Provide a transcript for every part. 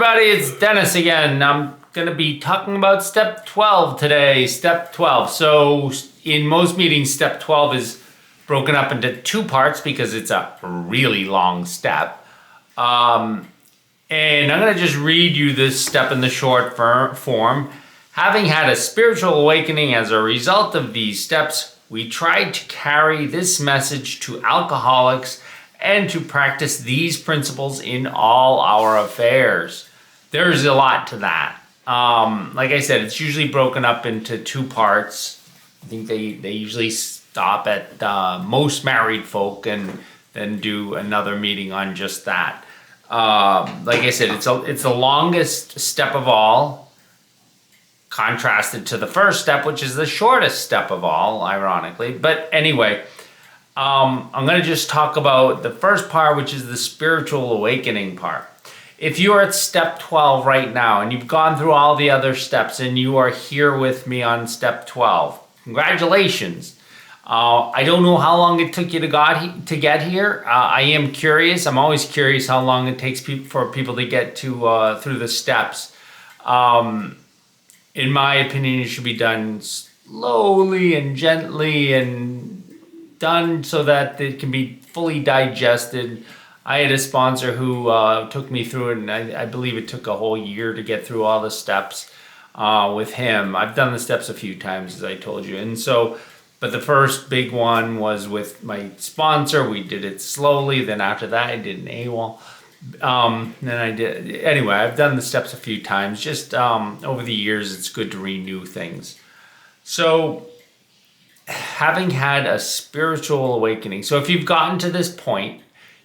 everybody, it's Dennis again. I'm going to be talking about step 12 today. Step 12. So in most meetings, step 12 is broken up into two parts because it's a really long step. And I'm going to just read you this step in the short form. Having had a spiritual awakening as a result of these steps, we tried to carry this message to alcoholics and to practice these principles in all our affairs. There's a lot to that. Like I said, it's usually broken up into two parts. I think they usually stop at most married folk and then do another meeting on just that. Like I said, it's the longest step of all, contrasted to the first step, which is the shortest step of all, ironically. But anyway, I'm going to just talk about the first part, which is the spiritual awakening part. If you are at step 12 right now and you've gone through all the other steps and you are here with me on step 12, congratulations. I don't know how long it took you to get here. I am curious. I'm always curious how long it takes for people to get to through the steps. In my opinion, it should be done slowly and gently and done so that it can be fully digested. I had a sponsor who took me through it, and I believe it took a whole year to get through all the steps with him. I've done the steps a few times, as I told you. And so, but the first big one was with my sponsor. We did it slowly. Then after that, I did an AWOL. Then I did, anyway, I've done the steps a few times. Just over the years, it's good to renew things. So, having had a spiritual awakening. So if you've gotten to this point,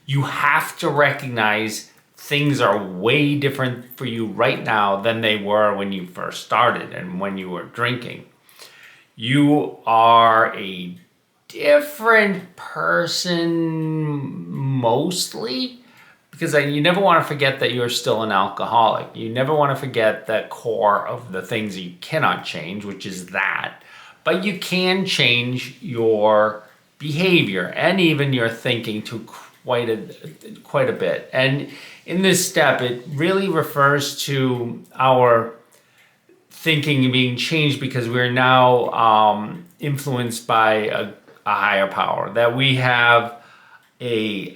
you have to recognize things are way different for you right now than they were when you first started and when you were drinking. You are a different person mostly, because you never want to forget that you're still an alcoholic. You never want to forget the core of the things you cannot change, which is that. But you can change your behavior and even your thinking to quite a bit. And in this step, it really refers to our thinking being changed because we're now influenced by a higher power. That we have a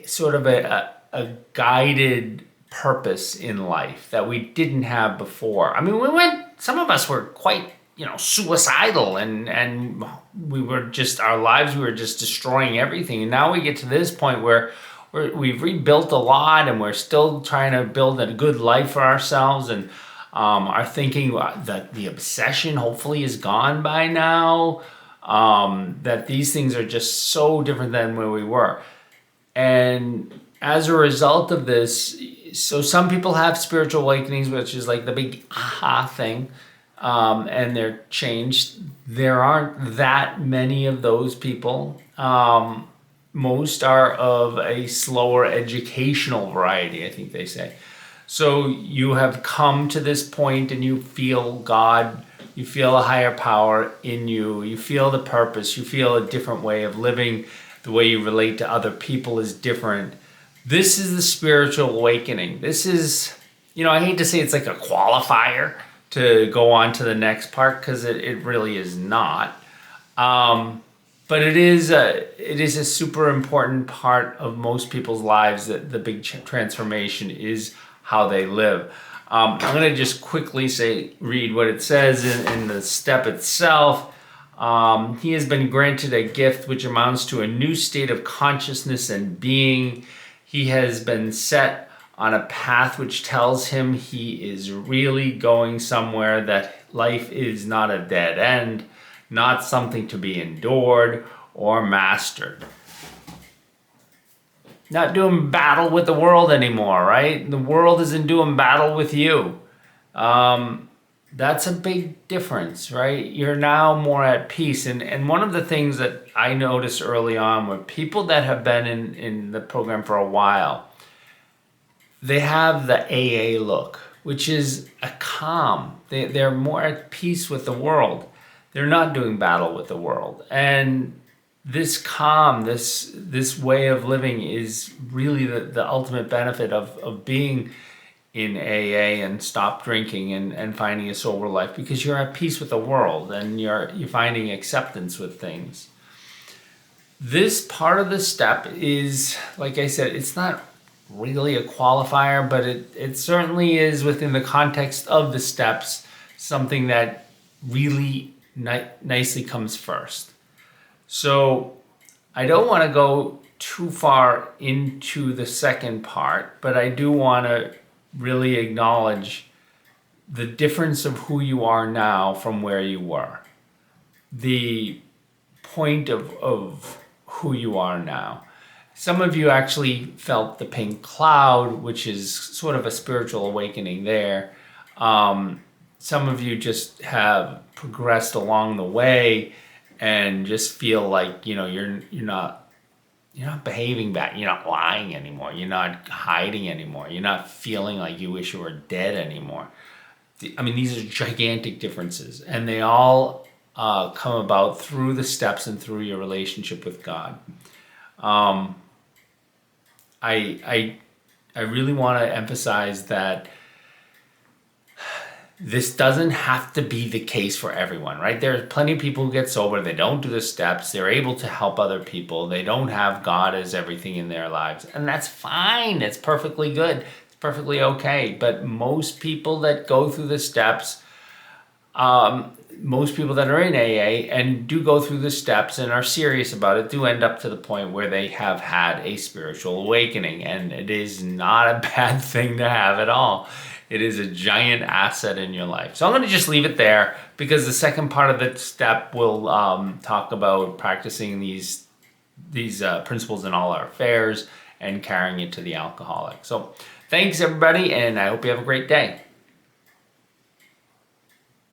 sort of a guided purpose in life that we didn't have before. I mean, some of us were quite suicidal and we were just, our lives, we were just destroying everything. And now we get to this point where we've rebuilt a lot and we're still trying to build a good life for ourselves, and are thinking that the obsession hopefully is gone by now, that these things are just so different than where we were. And as a result of this, so some people have spiritual awakenings, which is like the big aha thing. And they're changed. There aren't that many of those people. Most are of a slower educational variety, I think they say. So you have come to this point and you feel God, you feel a higher power in you, you feel the purpose, you feel a different way of living, the way you relate to other people is different. This is the spiritual awakening. This is, I hate to say it's like a qualifier to go on to the next part, because it really is not. But it is a super important part of most people's lives, that the big transformation is how they live. I'm going to just quickly read what it says in the step itself. He has been granted a gift which amounts to a new state of consciousness and being. He has been set on a path which tells him he is really going somewhere, that life is not a dead end, not something to be endured or mastered. Not doing battle with the world anymore, right? The world isn't doing battle with you. That's a big difference, right? You're now more at peace. And one of the things that I noticed early on were people that have been in the program for a while, they have the AA look, which is a calm. They're more at peace with the world. They're not doing battle with the world. And this calm, this way of living is really the ultimate benefit of being in AA and stop drinking and finding a sober life, because you're at peace with the world and you're finding acceptance with things. This part of the step is, like I said, it's not really a qualifier, but it certainly is, within the context of the steps, something that really nicely comes first. So I don't want to go too far into the second part, but I do want to really acknowledge the difference of who you are now from where you were. The point of who you are now. Some of you actually felt the pink cloud, which is sort of a spiritual awakening there. Some of you just have progressed along the way and just feel like, you're not behaving bad. You're not lying anymore. You're not hiding anymore. You're not feeling like you wish you were dead anymore. These are gigantic differences, and they all come about through the steps and through your relationship with God. I really want to emphasize that this doesn't have to be the case for everyone, right? There are plenty of people who get sober, they don't do the steps, they're able to help other people, they don't have God as everything in their lives, and that's fine. It's perfectly good. It's perfectly okay. But most people that go through the steps, most people that are in AA and do go through the steps and are serious about it, do end up to the point where they have had a spiritual awakening, and it is not a bad thing to have at all. It is a giant asset in your life. So I'm going to just leave it there, because the second part of the step will talk about practicing these principles in all our affairs and carrying it to the alcoholic. So thanks, everybody, and I hope you have a great day.